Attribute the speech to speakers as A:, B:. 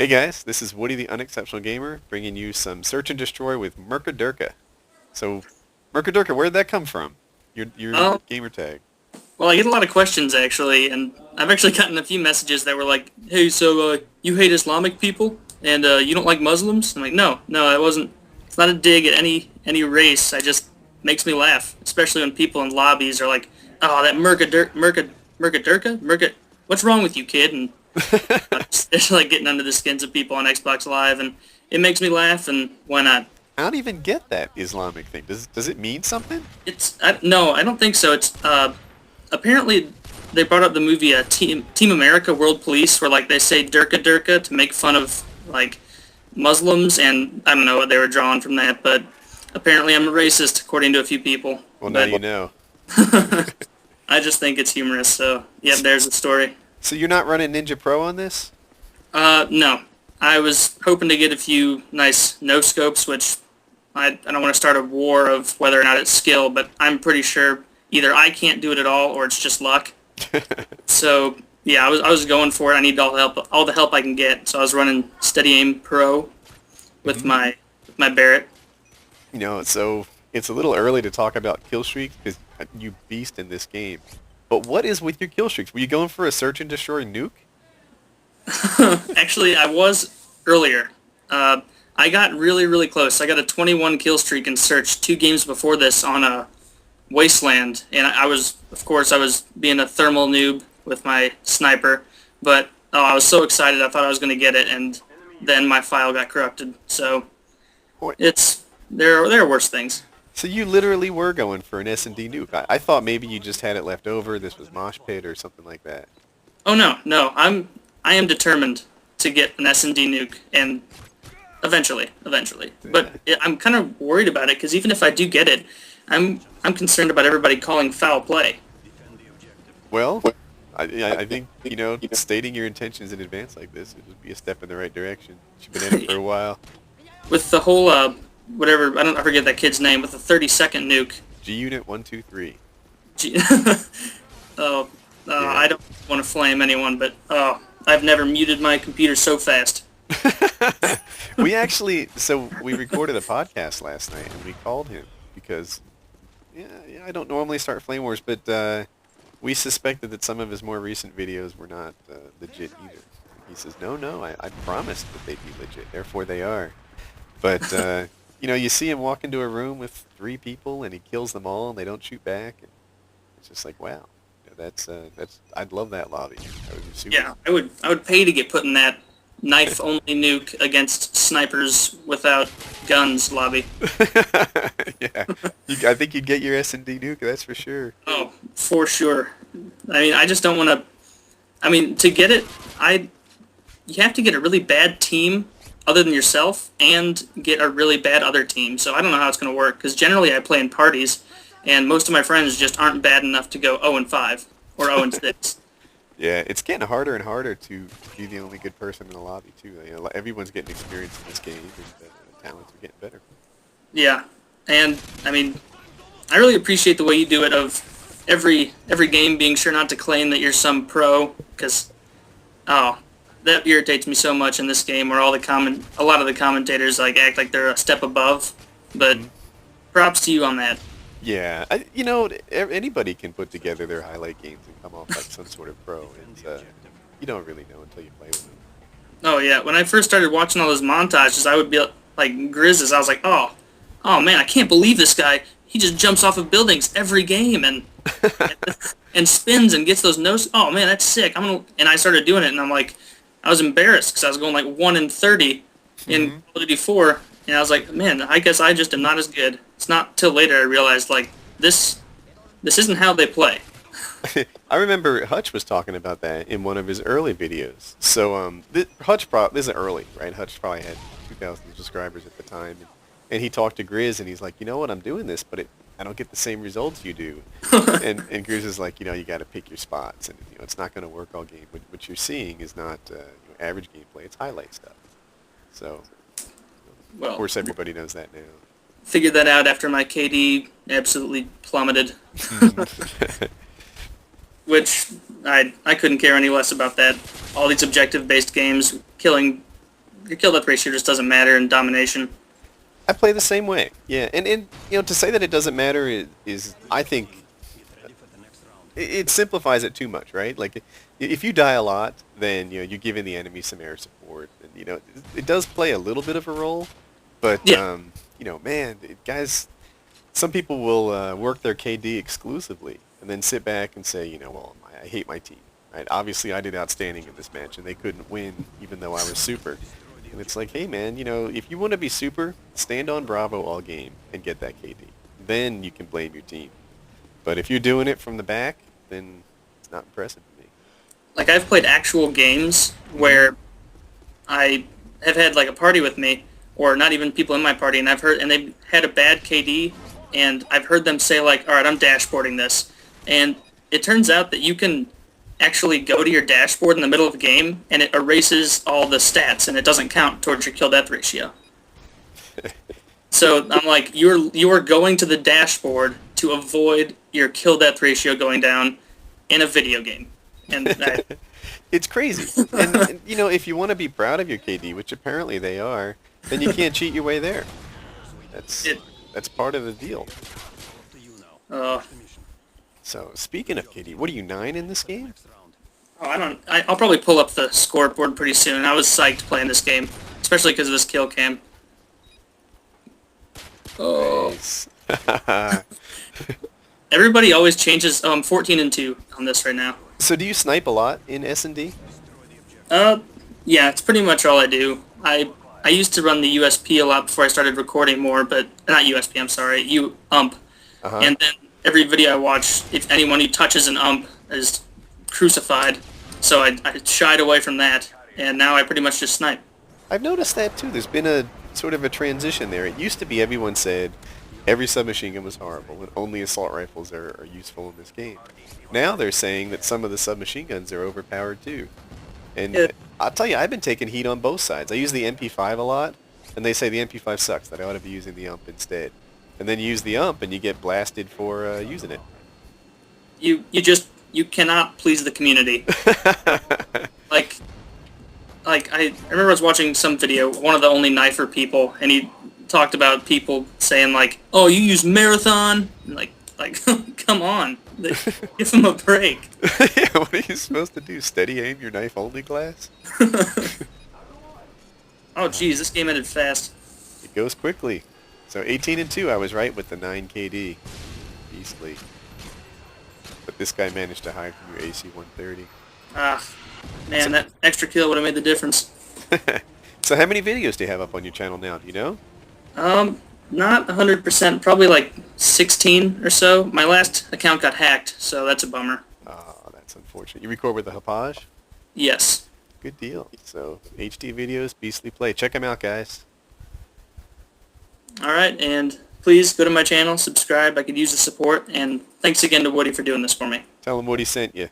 A: Hey guys, this is Woody the Unexceptional Gamer, bringing you some Search and Destroy with MurkaDurkah. So, MurkaDurkah, where'd that come from? Your
B: Um,
A: gamer tag.
B: well, I get a lot of questions actually, and I've actually gotten a few messages that were like, "Hey, so you hate Islamic people and you don't like Muslims?" I'm like, "No, it wasn't. It's not a dig at any race. I just makes me laugh, especially when people in lobbies are like, oh, that Murka Murka, what's wrong with you, kid?" And it's like getting under the skins of people on Xbox Live, and it makes me laugh, and why not?
A: I don't even get that Islamic thing. Does it mean something?
B: No, I don't think so. It's apparently they brought up the movie Team America World Police, where like they say Durka Durka to make fun of like Muslims, and I don't know what they were drawing from that, but apparently I'm a racist according to a few people.
A: Well, now
B: But
A: you know.
B: I just think it's humorous. So yep, there's the story.
A: So you're not running Ninja Pro on this?
B: No, I was hoping to get a few nice no scopes, which I don't want to start a war of whether or not it's skill, but I'm pretty sure either I can't do it at all or it's just luck. So yeah, I was going for it. I need all the help I can get. So I was running Steady Aim Pro with my Barrett.
A: So it's a little early to talk about kill streaks because you beast in this game. But what is with your kill streaks? Were you going for a Search and Destroy nuke?
B: Actually, I was earlier. I got really close. I got a 21 kill streak in Search 2 games before this on a Wasteland, and I was, of course, I was being a thermal noob with my sniper, but oh, I was so excited. I thought I was going to get it, and then my file got corrupted. So
A: What?
B: there are worse things.
A: So you literally were going for an S&D nuke. I thought maybe you just had it left over. This was Mosh Pit or something like that.
B: Oh no, I am determined to get an S&D nuke, and eventually. But I'm kind of worried about it because even if I do get it, I'm concerned about everybody calling foul play.
A: Well, I think, stating your intentions in advance like this would be a step in the right direction. You've been in it for a while.
B: With the whole whatever, I forget that kid's name, with the 30-second nuke.
A: G-Unit 123.
B: Gee, oh,
A: Yeah.
B: I don't want to flame anyone, but I've never muted my computer so fast.
A: We recorded a podcast last night and we called him because, I don't normally start flame wars, but we suspected that some of his more recent videos were not legit either. He says, no, I promised that they'd be legit, therefore they are. But, you see him walk into a room with 3 people and he kills them all and they don't shoot back. And it's just like, wow, that's I'd love that lobby. That would be super.
B: Yeah, I would pay to get put in that knife-only nuke against snipers without guns lobby.
A: Yeah, I think you'd get your S&D nuke, that's for sure.
B: Oh, for sure. I mean, I just don't want to. I mean, to get it, you have to get a really bad team other than yourself and get a really bad other team. So I don't know how it's going to work because generally I play in parties, and most of my friends just aren't bad enough to go 0-5 or 0-6.
A: Yeah, it's getting harder and harder to be the only good person in the lobby too. Everyone's getting experience in this game, and the talents are getting better.
B: Yeah, and I mean, I really appreciate the way you do it of every game being sure not to claim that you're some pro because that irritates me so much in this game where a lot of the commentators like act like they're a step above. But props to you on that.
A: Yeah, anybody can put together their highlight games and come off like some sort of pro, and you don't really know until you play with them.
B: Oh yeah, when I first started watching all those montages, I would be like Grizz's. I was like, oh man, I can't believe this guy. He just jumps off of buildings every game and and spins and gets those nose. Oh man, that's sick. And I started doing it, and I'm like, I was embarrassed because I was going like 1-30 in Call of Duty 4, and I was like, man, I guess I just am not as good. It's not till later I realized like this isn't how they play.
A: I remember Hutch was talking about that in one of his early videos. So this isn't early, right? Hutch probably had 2,000 subscribers at the time, and he talked to Grizz, and he's like, you know what, I'm doing this, but I don't get the same results you do. and Grizz is like, you got to pick your spots, and it's not going to work all game. What you're seeing is not average gameplay; it's highlight stuff. So,
B: Well,
A: of course, everybody knows that now.
B: figured that out after my KD absolutely plummeted. Which I couldn't care any less about that. All these objective-based games, killing your kill death ratio just doesn't matter in domination.
A: I play the same way. Yeah, and to say that it doesn't matter is I think it simplifies it too much, right? Like if you die a lot, then you're giving the enemy some air support, and it does play a little bit of a role, but
B: Yeah.
A: man, guys, some people will work their KD exclusively and then sit back and say, well, I hate my team. Right? Obviously, I did outstanding in this match, and they couldn't win even though I was super. And it's like, hey man, if you want to be super, stand on Bravo all game and get that KD. Then you can blame your team. But if you're doing it from the back, then it's not impressive to me.
B: Like, I've played actual games where I have had like a party with me, or not even people in my party, and they've had a bad KD, and I've heard them say like, all right, I'm dashboarding this, and it turns out that you can actually go to your dashboard in the middle of a game, and it erases all the stats, and it doesn't count towards your kill death ratio. So I'm like, you are going to the dashboard to avoid your kill death ratio going down in a video game, and
A: It's crazy. And if you want to be proud of your KD, which apparently they are, then you can't cheat your way there. That's part of the deal. So speaking of KD, what are you, 9 in this game?
B: I'll probably pull up the scoreboard pretty soon. I was psyched playing this game, especially because of this kill cam. Oh.
A: Nice.
B: Everybody always changes. 14-2 on this right now.
A: So do you snipe a lot in S&D?
B: Yeah, it's pretty much all I do. I used to run the USP a lot before I started recording more, but not USP. I'm sorry, UMP. And then every video I watch, if anyone who touches an UMP is crucified. So I shied away from that, and now I pretty much just snipe.
A: I've noticed that too. There's been a sort of a transition there. It used to be everyone said every submachine gun was horrible and only assault rifles are useful in this game. Now they're saying that some of the submachine guns are overpowered too. And I'll tell you, I've been taking heat on both sides. I use the MP5 a lot, and they say the MP5 sucks, that I ought to be using the UMP instead. And then you use the UMP and you get blasted for using it.
B: You cannot please the community. like I remember I was watching some video, one of the only knifer people, and he talked about people saying like, "Oh, you use marathon?" Like come on, give them a break.
A: Yeah, what are you supposed to do? Steady aim your knife only class?
B: Oh geez, this game ended fast.
A: It goes quickly. So 18-2, I was right with the 9 KD. Beastly. But this guy managed to hide from your AC 130.
B: Ah, man, that extra kill would have made the difference.
A: So how many videos do you have up on your channel now? Do you know?
B: Not 100%, probably like 16 or so. My last account got hacked, so that's a bummer.
A: Oh, that's unfortunate. You record with the Hapaj?
B: Yes.
A: Good deal. So HD videos, beastly play. Check them out, guys.
B: Alright, and please go to my channel, subscribe. I could use the support, and thanks again to Woody for doing this for me.
A: Tell them Woody sent you.